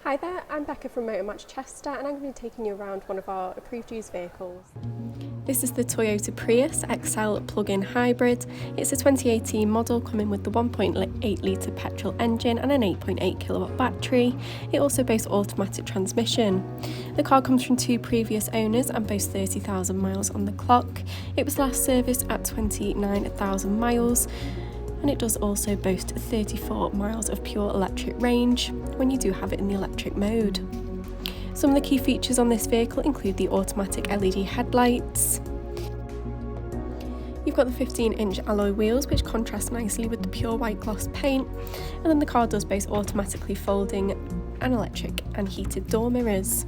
Hi there, I'm Becca from Motor Match Chester and I'm going to be taking you around one of our approved used vehicles. This is the Toyota Prius Excel plug-in hybrid. It's a 2018 model coming with the 1.8 litre petrol engine and an 8.8 kilowatt battery. It also boasts automatic transmission. The car comes from two previous owners and boasts 30,000 miles on the clock. It was last serviced at 29,000 miles. And it does also boast 34 miles of pure electric range when you do have it in the electric mode. Some of the key features on this vehicle include the automatic LED headlights. You've got the 15-inch alloy wheels which contrast nicely with the pure white gloss paint, and then the car does boast automatically folding and electric and heated door mirrors.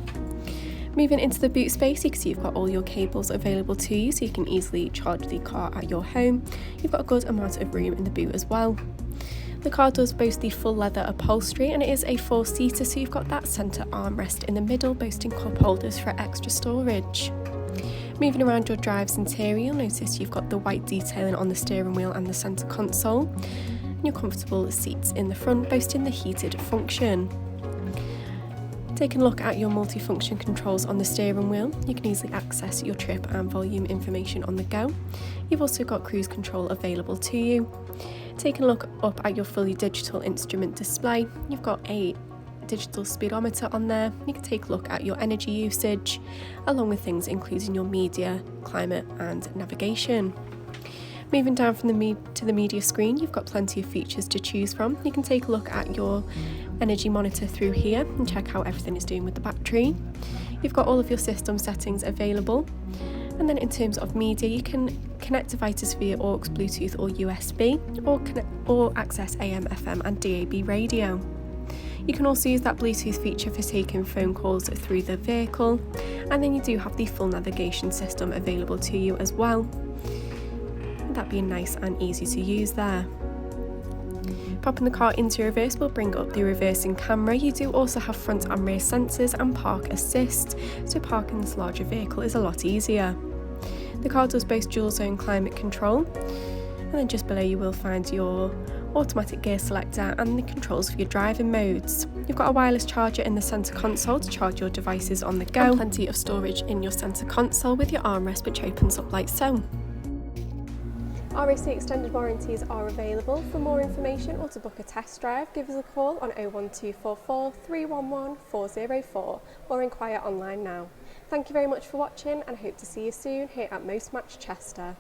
Moving into the boot space, you can see you've got all your cables available to you so you can easily charge the car at your home. You've got a good amount of room in the boot as well. The car does boast the full leather upholstery and it is a 4-seater, so you've got that centre armrest in the middle, boasting cup holders for extra storage. Moving around your drive's interior, you'll notice you've got the white detailing on the steering wheel and the centre console, and your comfortable seats in the front, boasting the heated function. Taking a look at your multi-function controls on the steering wheel, you can easily access your trip and volume information on the go. You've also got cruise control available to you. Taking a look up at your fully digital instrument display, you've got a digital speedometer on there. You can take a look at your energy usage, along with things including your media, climate and navigation. Moving down from the media screen, you've got plenty of features to choose from. You can take a look at your energy monitor through here and check how everything is doing with the battery. You've got all of your system settings available. And then in terms of media, you can connect devices via aux, Bluetooth or USB, or access AM, FM and DAB radio. You can also use that Bluetooth feature for taking phone calls through the vehicle. And then you do have the full navigation system available to you as well. That being nice and easy to use there. Popping the car into reverse will bring up the reversing camera. You do also have front and rear sensors and park assist, so parking this larger vehicle is a lot easier. The car does boast dual zone climate control, and then just below you will find your automatic gear selector and the controls for your driving modes. You've got a wireless charger in the centre console to charge your devices on the go, and plenty of storage in your centre console with your armrest which opens up like so. RAC extended warranties are available. For more information or to book a test drive, give us a call on 01244 311 404 or inquire online now. Thank you very much for watching and I hope to see you soon here at Motor Match Chester.